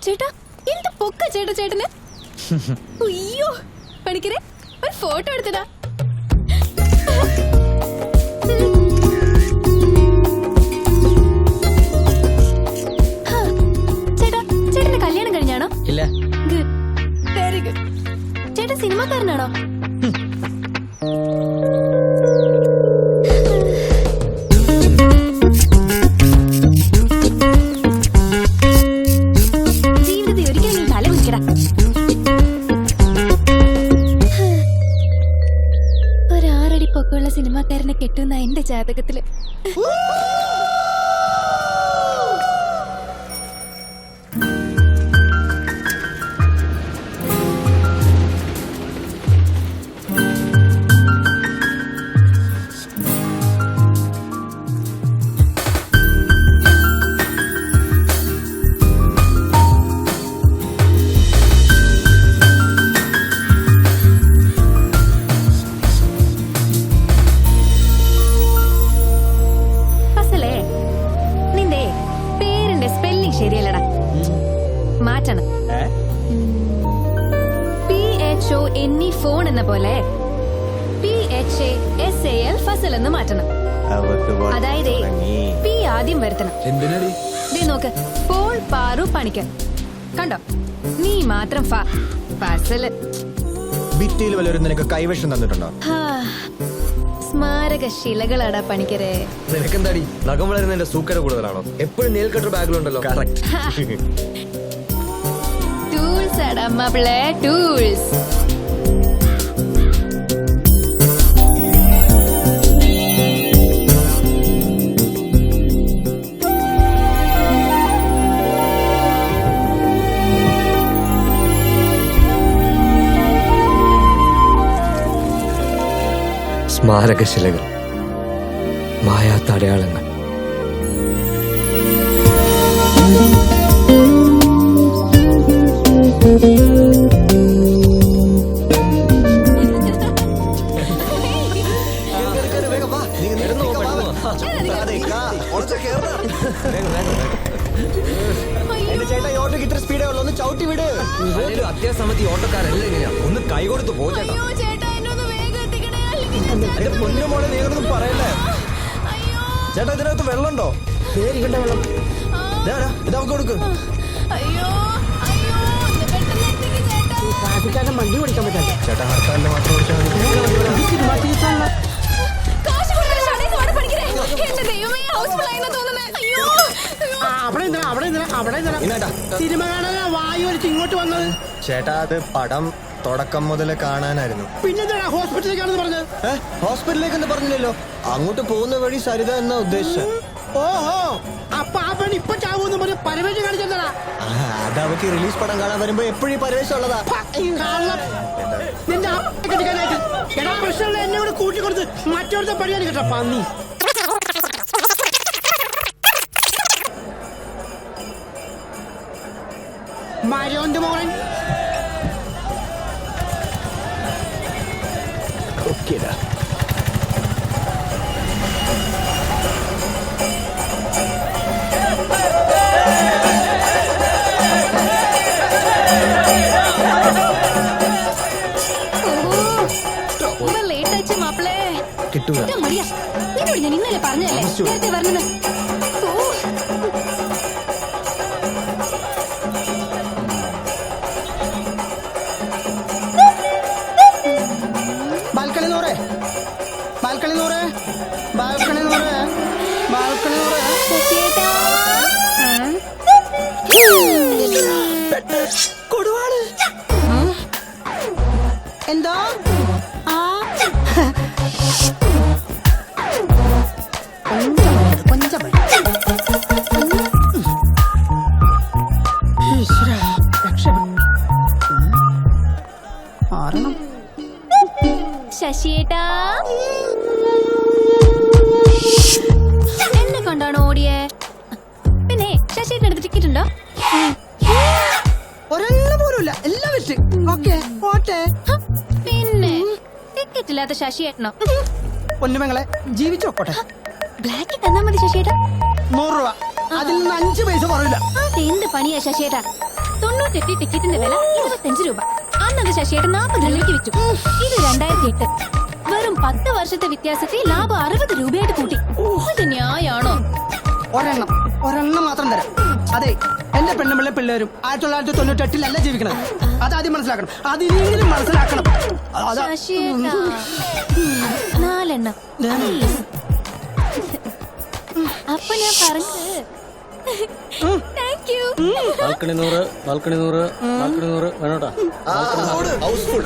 ചേട്ടാ എന്ത് പൊക്ക ചേട്ടാ ചേട്ടന്. അയ്യോ പണിക്കരെ ഒരു ഫോട്ടോ എടുത്തടാ. ചേട്ടാ ചേട്ടന്റെ കല്യാണം കഴിഞ്ഞാണോ? ഇല്ല. Good, very good. ചേട്ടൻ സിനിമാക്കാരനാണോ? ജീവിതത്തിൽ ഒരിക്കലും നീ തല കുടിക്കടാ. ഒരാറടി പൊക്കമുള്ള സിനിമാക്കാരനെ കെട്ടുന്ന എന്റെ ജാതകത്തില്. ശരിയല്ലടാ, മാറ്റണം. PHONE ഫോൺ എന്ന പോലെ PHASAL ഫസൽ എന്ന് മാറ്റണം. അതായത് പി ആദ്യം വരുത്തണം. നോക്ക്, പോൾ പാറു പണിക്കർ. കണ്ടോ, നീ മാത്രം ഫസല്. ഭിത്തിയിൽ വല്ലവരും നിനക്ക് കൈവശം തന്നിട്ടുണ്ടോ? സ്മാരക ശിലകളാടാ പണിക്കരെ. നിനക്കെന്താടി നഖം വളരുന്നതിന്റെ സൂക്കര കൂടുതലാണോ? എപ്പോഴും നെയിൽ കട്ടർ ബാഗിലുണ്ടല്ലോ. ടൂൾസ് ആടാ മാപ്പിളെ, ടൂൾസ്. സ്മാരകശിലകൾ, മായാത്ത അടയാളങ്ങൾ. അത്യാസമയത്ത് ഓട്ടക്കാരല്ല എങ്ങനെയാ? ഒന്ന് കൈ കൊടുത്ത് പോ ചേട്ടാ. പൊന്നുമോളെ നീയൊന്നും പറയല്ലേ ചേട്ടാ. ഇതിനകത്ത് വെള്ളമുണ്ടോ? വെള്ളം ഇതാ കൊടുക്ക്. വണ്ടി ഓടിക്കാൻ പറ്റില്ല ചേട്ടാ, ഹർത്താലിന് മാത്രം ഓടിച്ചാൽ സിനിമ കാണാൻ വായു വലിച്ച് ഇങ്ങോട്ട് വന്നത്. ചേട്ടാ, അത് പടം തുടക്കം മുതൽ കാണാനായിരുന്നു. പിന്നെ ഹോസ്പിറ്റലിലേക്കാണെന്ന് പറഞ്ഞത്. ഹോസ്പിറ്റലിലേക്കെന്ന് പറഞ്ഞില്ലല്ലോ. അങ്ങോട്ട് പോകുന്ന വഴി സരിത എന്നാ ഉദ്ദേശിച്ചത്. ഓഹോ, അപ്പൊ ആ പെണ്ണ് ഇപ്പൊ ചാവൂന്ന് പറഞ്ഞ് പരവേശം കാണിച്ചെന്താ? അത് അവർക്ക് റിലീസ് പടം കാണാൻ വരുമ്പോ എപ്പോഴും പരവേശം ഉള്ളതാ. നിന്റെ കെട്ടിക്കാനായിട്ട് എടാ പ്രശ്നമുള്ള എന്നെ കൂടെ കൂട്ടിക്കൊടുത്ത് മറ്റൊരുത്ത പണിയാണ് കേട്ടോ പന്നി. മരോന്റെ മോളൻ ഓക്കേടാ. കിട്ടൂല. ഞാൻ ഇന്നലെ പറഞ്ഞല്ലേ നേരത്തെ പറഞ്ഞത്. ബാൽക്കണി നൂറേ, ബാൽക്കണി നൂറേ, ബാൽക്കണി നൂറേ, ബാൽക്കണി നൂറേ. കൊടുവാള് എന്തോ ശശിയേട്ടാ, എന്നെ കൊണ്ടാണോ ഓടിയേ? പിന്നെ ശശിയേട്ടൻ അടുത്ത് ടിക്കറ്റ് ഉണ്ടോ? ഒരെണ്ണം പോലുമില്ല, എല്ലാം വെച്ച്. ഓക്കേ പോട്ടെ. പിന്നെ ടിക്കറ്റ് ഇല്ലാത്ത ശശിയേട്ടനോ? പൊന്നുമങ്ങളെ ജീവിച്ചു നോക്കോട്ടെ. ബ്ലാക്ക് തന്നാ മതി ശശിയേട്ടാ. 100 രൂപ അതിൽ നിന്ന് 5 പൈസ കുറവില്ല. അതെന്ത് പണിയാ ശശിയേട്ടാ? 98 ടിക്കറ്റിന്റെ വില 25 രൂപ. അന്നത് ശശിയേട്ടൻ 40 രൂപയ്ക്ക് വിറ്റു. ഇത് 2008. വെറും 10 വർഷത്തെ വ്യത്യാസത്തിൽ ലാഭം 60 രൂപയായിട്ട് കൂട്ടി. ഇത് ന്യായാണോ? ഒരെണ്ണം മാത്രം തരാം. അതെ, എന്റെ പെണ്ണുമ്പിള്ള പിള്ളേരും 1998 ജീവിക്കണത്. അതാദ്യം മനസ്സിലാക്കണം. അതിനെങ്കിലും മനസ്സിലാക്കണം. ശശിയേട്ടാ 4 എണ്ണം. അപ്പൊ ഞാൻ പറഞ്ഞത് താങ്ക് യു. ബാൽക്കണി 100 വേണോട്ടാ. ഹൗസ്ഫുൾ.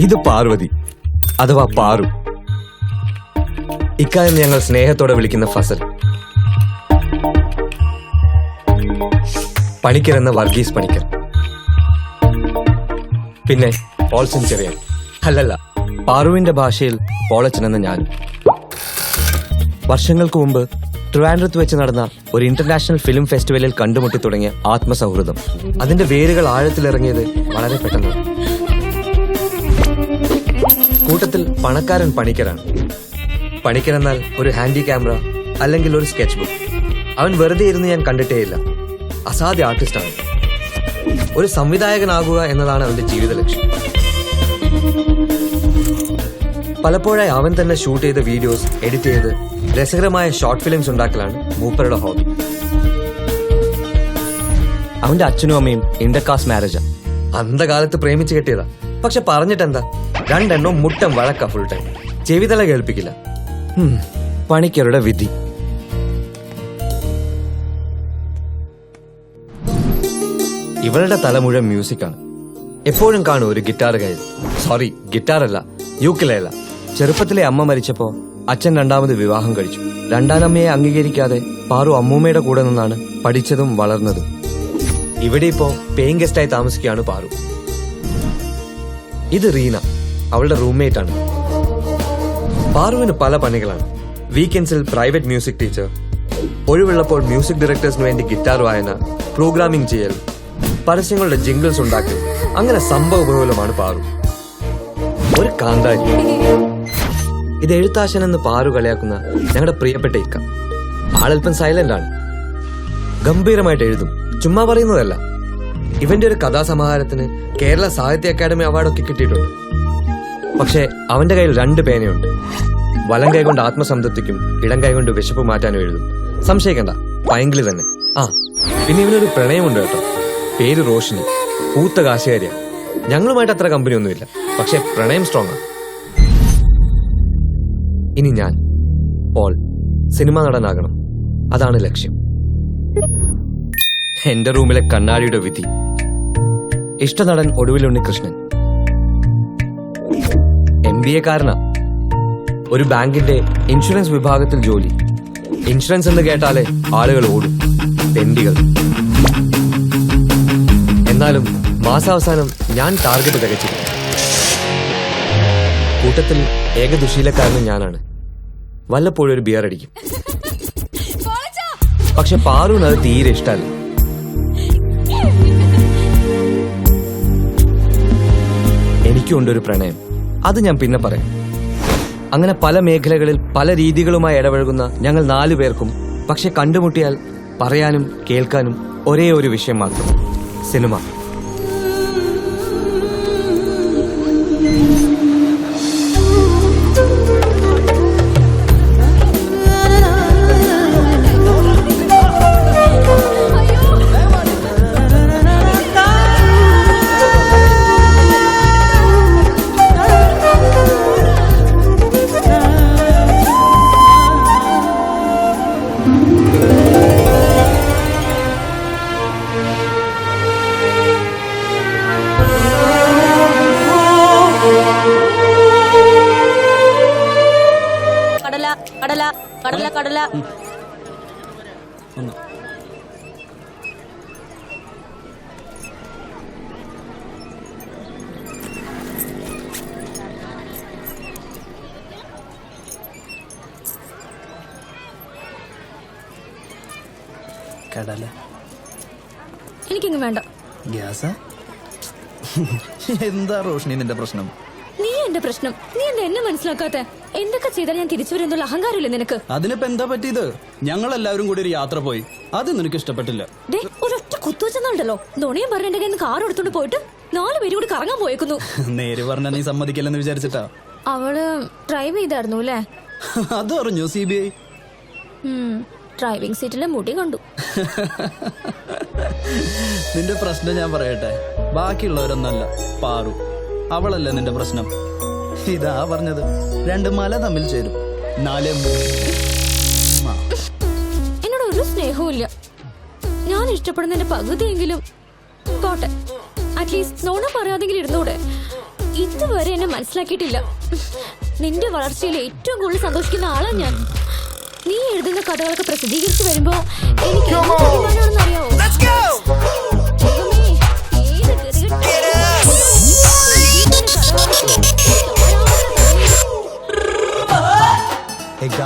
ഇത് പാർവതി അഥവാ പാറു. ഇക്കാര്യം ഞങ്ങൾ സ്നേഹത്തോടെ വിളിക്കുന്ന ഫസൽ. പണിക്കർ എന്ന വർഗീസ് പണിക്കർ. പിന്നെ പോൾസൻ ചെറിയാൻ. അല്ലല്ല, പാറുവിന്റെ ഭാഷയിൽ പോളച്ചൻ എന്ന ഞാനും. വർഷങ്ങൾക്ക് മുമ്പ് ട്രിവാൻഡ്രത്ത് വെച്ച് നടന്ന ഒരു ഇന്റർനാഷണൽ ഫിലിം ഫെസ്റ്റിവലിൽ കണ്ടുമുട്ടി തുടങ്ങിയ ആത്മസൗഹൃദം അതിന്റെ വേരുകൾ ആഴത്തിലിറങ്ങിയത് വളരെ പെട്ടെന്നാണ്. കൂട്ടത്തിൽ പണക്കാരൻ പണിക്കരാണ്. പണിക്കരെന്നാൽ ഒരു ഹാൻഡി ക്യാമറ അല്ലെങ്കിൽ ഒരു സ്കെച്ച് ബുക്ക്. അവൻ വെറുതെ ഇരുന്ന് ഞാൻ കണ്ടിട്ടേയില്ല. അസാധ്യ ആർട്ടിസ്റ്റാണ്. ഒരു സംവിധായകനാകുക എന്നതാണ് അവന്റെ ജീവിത ലക്ഷ്യം. പലപ്പോഴായി അവൻ തന്നെ ഷൂട്ട് ചെയ്ത വീഡിയോസ് എഡിറ്റ് ചെയ്ത് രസകരമായ ഷോർട്ട് ഫിലിംസ് ഉണ്ടാക്കലാണ് മൂപ്പരുടെ ഹോബി. അവന്റെ അച്ഛനും അമ്മയും ഇന്റർകാസ്റ്റ് മാരേജാ. അന്ധകാലത്ത് പ്രേമിച്ച് കെട്ടിയതാ. പക്ഷെ പറഞ്ഞിട്ടെന്താ, 2 എണ്ണം മുട്ടം വഴക്ക ഫുൾ ടൈം. ചെവിതല കേൾപ്പിക്കില്ല. പണിക്കരുടെ വിധി. ഇവളുടെ തല മുഴുവൻ മ്യൂസിക്കാണ്. എപ്പോഴും കാണും ഒരു ഗിറ്റാർ കയ്യിൽ. സോറി, ഗിറ്റാറല്ല, യൂക്കിലേല. ചെറുപ്പത്തിലെ അമ്മ മരിച്ചപ്പോ അച്ഛൻ 2ാമത് വിവാഹം കഴിച്ചു. 2ാമമ്മയെ അംഗീകരിക്കാതെ പാറു അമ്മൂമ്മയുടെ കൂടെ നിന്നാണ് പഠിച്ചതും വളർന്നതും. ഇവിടെ ഇപ്പോ പേയിങ് ഗസ്റ്റായി താമസിക്കുകയാണ് പാറു. ഇത് റീന, അവളുടെ റൂംമേറ്റ് ആണ്. പാറുവിന് പല പണികളാണ്. വീക്കെൻഡ്സിൽ പ്രൈവറ്റ് മ്യൂസിക് ടീച്ചർ, ഒഴിവുള്ളപ്പോൾ മ്യൂസിക് ഡയറക്ടേഴ്സിന് വേണ്ടി ഗിറ്റാർ വായന, പ്രോഗ്രാമിംഗ് ചെയ്യൽ, പരസ്യങ്ങളുടെ ജിംഗിൾസ് ഉണ്ടാക്കൽ, അങ്ങനെ സംഭവബഹുലമാണ് പാറു. ഒരു കാന്താരി. ഇത് എഴുത്താശൻ എന്ന് പാറു കളിയാക്കുന്ന ഞങ്ങളുടെ പ്രിയപ്പെട്ട ഇക്ക. ആളൽപ്പം സൈലന്റ് ആണ്. ഗംഭീരമായിട്ട് എഴുതും, ചുമ്മാ പറയുന്നതല്ല. ഇവന്റെ ഒരു കഥാസമാഹാരത്തിന് കേരള സാഹിത്യ അക്കാദമി അവാർഡൊക്കെ കിട്ടിയിട്ടുണ്ട്. പക്ഷെ അവന്റെ കയ്യിൽ 2 പേനയുണ്ട്. വലം കൈ കൊണ്ട് ആത്മസംതൃപ്തിക്കും ഇടം കൈ കൊണ്ട് വിശപ്പ് മാറ്റാനും എഴുതും. സംശയിക്കണ്ട, പൈങ്കിളി തന്നെ. പിന്നെ ഇവനൊരു പ്രണയമുണ്ട് കേട്ടോ. പേര് റോഷിനി. പൂത്ത കാശുകാരിയാ. ഞങ്ങളുമായിട്ട് അത്ര കമ്പനി ഒന്നുമില്ല, പക്ഷെ പ്രണയം സ്ട്രോങ് ആണ്. ഇനി ഞാൻ പോൾ സിനിമാ നടനാകണം, അതാണ് ലക്ഷ്യം. എന്റെ റൂമിലെ കണ്ണാടിയുടെ വിധി. ഇഷ്ടനടൻ ഒടുവിൽ ഉണ്ണികൃഷ്ണൻ. MBA കാരനാ. ഒരു ബാങ്കിന്റെ ഇൻഷുറൻസ് വിഭാഗത്തിൽ ജോലി. ഇൻഷുറൻസ് എന്ന് കേട്ടാലേ ആളുകൾ ഓടും, തെണ്ടികൾ. എന്നാലും മാസാവസാനം ഞാൻ ടാർഗറ്റ് തികച്ചില്ല. കൂട്ടത്തിൽ ഏക ദുശീലക്കാരനും ഞാനാണ്. വല്ലപ്പോഴും ഒരു ബിയർ അടിക്കും. പക്ഷെ പാറുവിന് അത് തീരെ ഇഷ്ടമല്ല. എനിക്കുണ്ടൊരു പ്രണയം, അത് ഞാൻ പിന്നെ പറയാം. അങ്ങനെ പല മേഖലകളിൽ പല രീതികളുമായി ഇടപഴകുന്ന ഞങ്ങൾ 4 പേർക്കും പക്ഷെ കണ്ടുമുട്ടിയാൽ പറയാനും കേൾക്കാനും ഒരേ ഒരു വിഷയം മാത്രം: സിനിമ. കടല കടല കടല കടല കടല എനിക്കിങ്ങ് വേണ്ട. ഗ്യാസാ? എന്താ റോഷിനി നിന്റെ പ്രശ്നം? നീ എന്റെ പ്രശ്നം. നീ എന്താ എന്നെ മനസ്സിലാക്കാത്ത? എന്തൊക്കെ ചെയ്താൽ ഞാൻ തിരിച്ചു വരുന്നുള്ള അഹങ്കാരമില്ലേ നിനക്ക്? അതിനിപ്പോ എന്താ പറ്റിയത്? ഞങ്ങൾ എല്ലാവരും കൂടി ഒരു യാത്ര പോയി, അത് നിനക്ക് ഇഷ്ടപ്പെട്ടില്ല. ദേ, ഒരൊറ്റ കുത്തുവെച്ചെന്നുണ്ടല്ലോ, നുണയും പറഞ്ഞ എന്റെ കയ്യിൽ നിന്ന് കാർ എടുത്തോണ്ട് പോയിട്ട് 4 പേരും കൂടി കറങ്ങാൻ പോയേക്കുന്നു. നേര് പറഞ്ഞ നീ സമ്മതിക്കില്ലെന്ന് വിചാരിച്ചിട്ടാ? അവള് ഡ്രൈവ് ചെയ്തായിരുന്നു അല്ലേ? അത് അറിഞ്ഞു CBI. ഡ്രൈവിംഗ് സീറ്റിലെ മുടി കണ്ടു. നിന്റെ പ്രശ്നം ഞാൻ പറയട്ടെ, ബാക്കിയുള്ളവരൊന്നല്ല, പാറു. അവളല്ലേ നിന്റെ പ്രശ്നം. ഇതാ പറഞ്ഞത്, 2 മല തമ്മിൽ ചേരും, 4 എന്നോട് ഒരു സ്നേഹവും ഇല്ല. ഞാൻ ഇഷ്ടപ്പെടുന്നതിന്റെ പകുതിയെങ്കിലും പോട്ടെ, അറ്റ്ലീസ്റ്റ് നോണ പറയാതെങ്കിലും ഇരുന്നൂടെ. ഇതുവരെ എന്നെ മനസ്സിലാക്കിയിട്ടില്ല. നിന്റെ വളർച്ചയിൽ ഏറ്റവും കൂടുതൽ സന്തോഷിക്കുന്ന ആളാ ഞാൻ. നീ എഴുതുന്ന കഥകളൊക്കെ പ്രസിദ്ധീകരിച്ചു വരുമ്പോ എനിക്ക് അറിയാവോ?